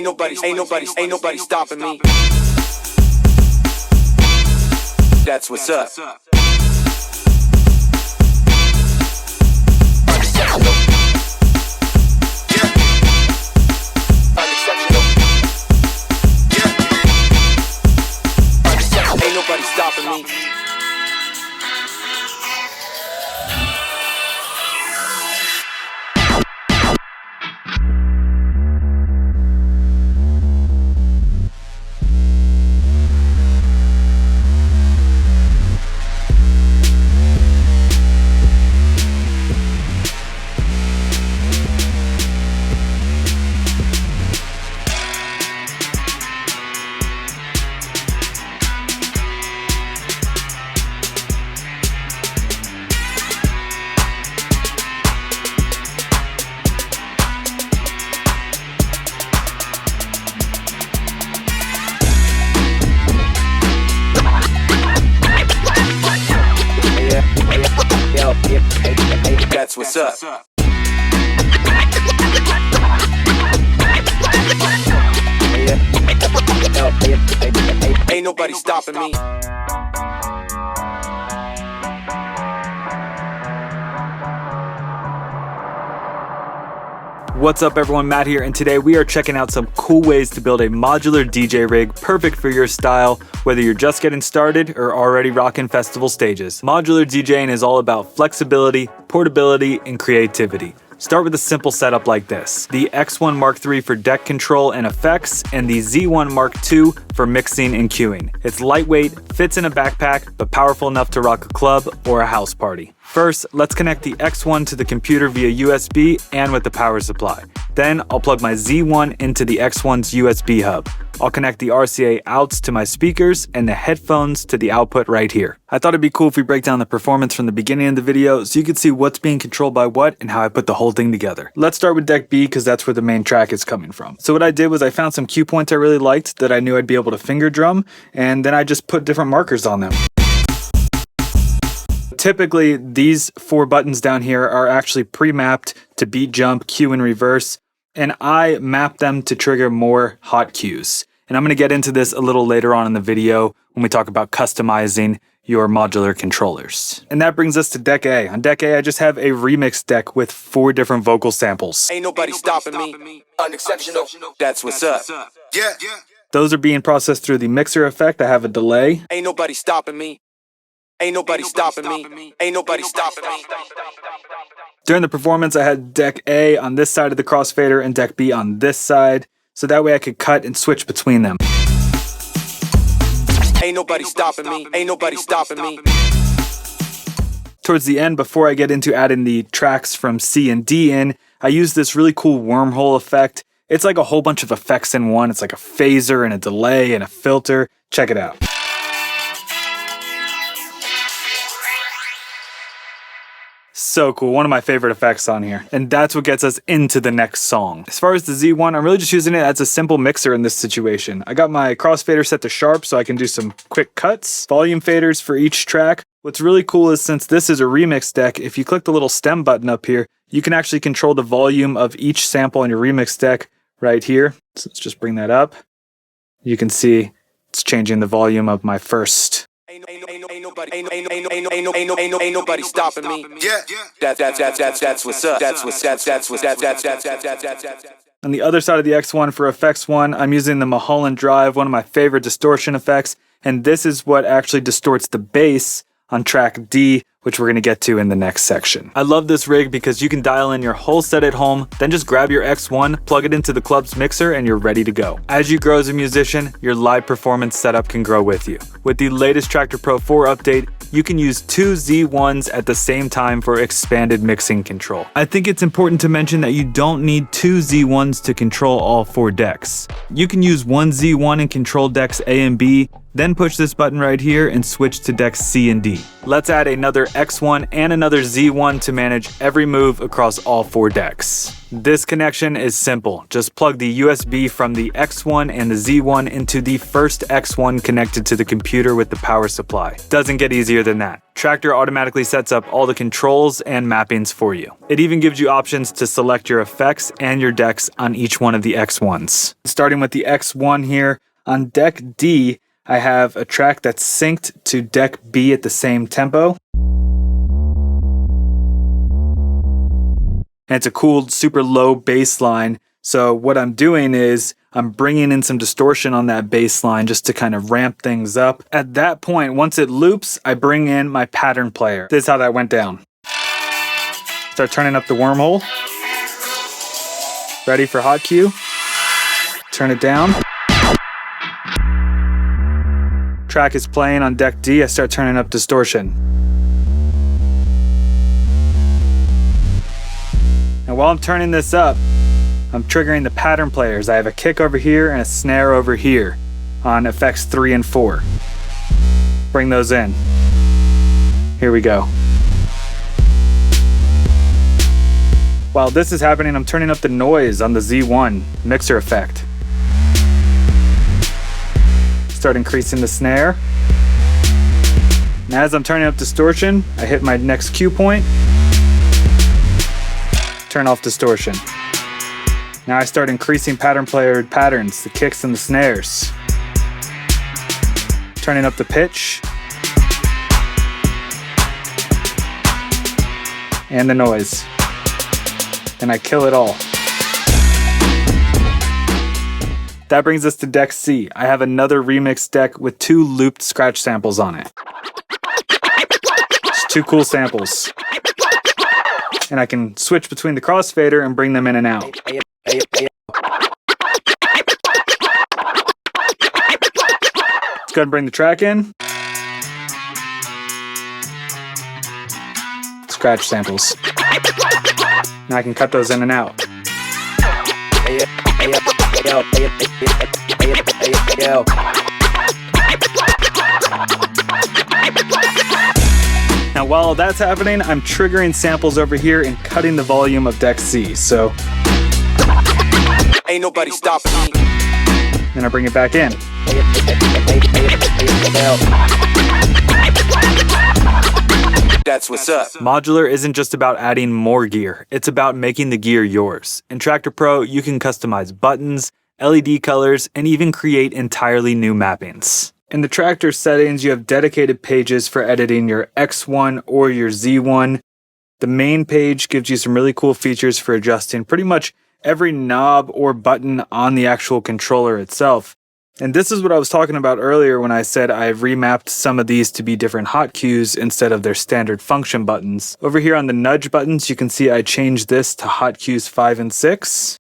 nobody stopping me. That's what's up. Ain't nobody stopping me. That's what's up. Ain't nobody stopping me. What's up everyone, Matt here, and today we are checking out some cool ways to build a modular DJ rig perfect for your style, whether you're just getting started or already rocking festival stages. Modular DJing is all about flexibility, portability, and creativity. Start with a simple setup like this: the X1 Mark III for deck control and effects, and the Z1 Mark II for mixing and cueing. It's lightweight, fits in a backpack, but powerful enough to rock a club or a house party. First, let's connect the X1 to the computer via USB and with the power supply. Then I'll plug my Z1 into the X1's USB hub. I'll connect the RCA outs to my speakers and the headphones to the output right here. I thought it'd be cool if we break down the performance from the beginning of the video so you can see what's being controlled by what and how I put the whole thing together. Let's start with deck B because that's where the main track is coming from. So what I did was I found some cue points I really liked that I knew I'd be able to finger drum, and then I just put different markers on them. Typically, these 4 buttons down here are actually pre-mapped to beat, jump, cue, and reverse, and I map them to trigger more hot cues. And I'm going to get into this a little later on in the video when we talk about customizing your modular controllers. And that brings us to deck A. On deck A, I just have a remix deck with 4 different vocal samples. Ain't nobody stopping me. Unexceptional. That's what's up. Yeah. Those are being processed through the mixer effect. I have a delay. Ain't nobody stopping me. Ain't nobody stopping me. Ain't nobody stopping me. During the performance, I had deck A on this side of the crossfader and deck B on this side, so that way I could cut and switch between them. Ain't nobody stopping me. Ain't nobody stopping me. Towards the end, before I get into adding the tracks from C and D in, I use this really cool wormhole effect. It's like a whole bunch of effects in one. It's like a phaser and a delay and a filter. Check it out. So cool, one of my favorite effects on here. And that's what gets us into the next song. As far as the Z1, I'm really just using it as a simple mixer in this situation. I got my crossfader set to sharp so I can do some quick cuts, volume faders for each track. What's really cool is since this is a remix deck, if you click the little stem button up here, you can actually control the volume of each sample on your remix deck right here. So let's just bring that up. You can see it's changing the volume of my first. Ain't nobody stopping me. Yeah. That's what's up. That's what's On the other side of the X1 for effects 1, I'm using the Mulholland Drive, one of my favorite distortion effects, and this is what actually distorts the bass on track D, which we're going to get to in the next section. I love this rig because you can dial in your whole set at home, then just grab your X1, plug it into the club's mixer, and you're ready to go. As you grow as a musician, your live performance setup can grow with you. With the latest Traktor Pro 4 update, you can use 2 Z1s at the same time for expanded mixing control. I think it's important to mention that you don't need 2 Z1s to control all 4 decks. You can use one Z1 and control decks A and B, Then push this button right here and switch to decks C and D. Let's add another X1 and another Z1 to manage every move across all 4 decks. This connection is simple. Just plug the USB from the X1 and the Z1 into the first X1 connected to the computer with the power supply. Doesn't get easier than that. Traktor automatically sets up all the controls and mappings for you. It even gives you options to select your effects and your decks on each one of the X1s. Starting with the X1 here, on deck D, I have a track that's synced to deck B at the same tempo. And it's a cool, super low bass line. So what I'm doing is I'm bringing in some distortion on that bass line just to kind of ramp things up. At that point, once it loops, I bring in my pattern player. This is how that went down. Start turning up the wormhole. Ready for hot cue. Turn it down. Track is playing on deck D, I start turning up distortion. And while I'm turning this up, I'm triggering the pattern players. I have a kick over here and a snare over here on effects 3 and 4. Bring those in. Here we go. While this is happening, I'm turning up the noise on the Z1 mixer effect. Start increasing the snare. And as I'm turning up distortion, I hit my next cue point. Turn off distortion. Now I start increasing pattern player patterns, the kicks and the snares. Turning up the pitch. And the noise. And I kill it all. That brings us to deck C. I have another remix deck with 2 looped scratch samples on it. Just 2 cool samples. And I can switch between the crossfader and bring them in and out. Let's go ahead and bring the track in. Scratch samples. Now I can cut those in and out. Now while that's happening, I'm triggering samples over here and cutting the volume of deck C. So ain't nobody stopping me. Then I bring it back in. That's what's up. Modular isn't just about adding more gear, it's about making the gear yours. In Traktor Pro, you can customize buttons, LED colors, and even create entirely new mappings. In the Traktor settings, you have dedicated pages for editing your X1 or your Z1. The main page gives you some really cool features for adjusting pretty much every knob or button on the actual controller itself. And this is what I was talking about earlier when I said I've remapped some of these to be different hot cues instead of their standard function buttons. Over here on the nudge buttons, you can see I changed this to hot cues 5 and 6.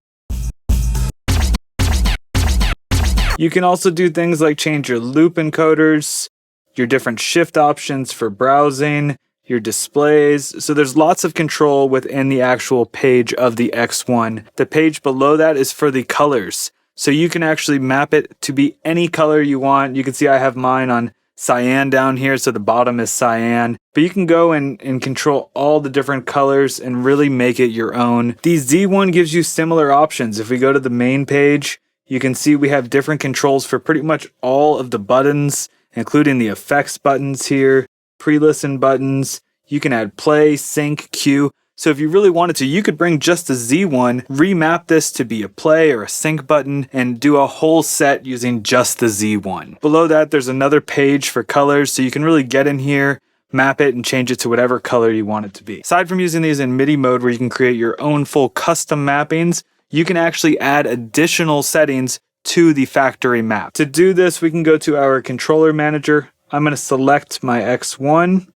You can also do things like change your loop encoders, your different shift options for browsing, your displays. So there's lots of control within the actual page of the X1. The page below that is for the colors. So you can actually map it to be any color you want. You can see I have mine on cyan down here, so the bottom is cyan. But you can go and control all the different colors and really make it your own. The Z1 gives you similar options. If we go to the main page, you can see we have different controls for pretty much all of the buttons, including the effects buttons here, pre-listen buttons. You can add play, sync, cue. So if you really wanted to, you could bring just the Z1, remap this to be a play or a sync button, and do a whole set using just the Z1. Below that, there's another page for colors, so you can really get in here, map it, and change it to whatever color you want it to be. Aside from using these in MIDI mode where you can create your own full custom mappings, you can actually add additional settings to the factory map. To do this, we can go to our controller manager. I'm going to select my X1.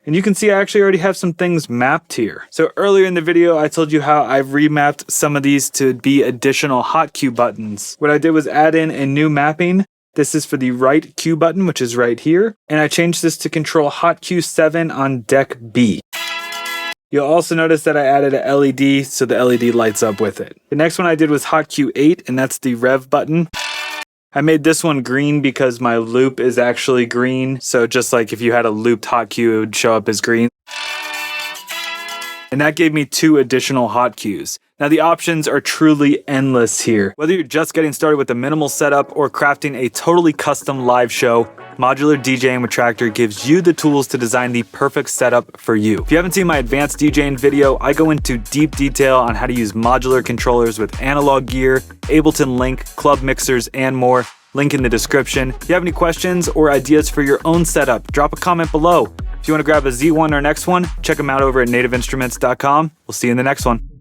And you can see I actually already have some things mapped here. So earlier in the video, I told you how I've remapped some of these to be additional hot cue buttons. What I did was add in a new mapping. This is for the right cue button, which is right here. And I changed this to control hot cue 7 on deck B. You'll also notice that I added a LED so the LED lights up with it. The next one I did was hot cue 8, and that's the rev button. I made this one green because my loop is actually green. So just like if you had a looped hot cue, it would show up as green. And that gave me 2 additional hot cues. Now the options are truly endless here. Whether you're just getting started with a minimal setup or crafting a totally custom live show, Modular DJing with Traktor gives you the tools to design the perfect setup for you. If you haven't seen my advanced DJing video, I go into deep detail on how to use modular controllers with analog gear, Ableton Link, club mixers, and more. Link in the description. If you have any questions or ideas for your own setup, drop a comment below. If you want to grab a Z1 or an X1, check them out over at nativeinstruments.com. We'll see you in the next one.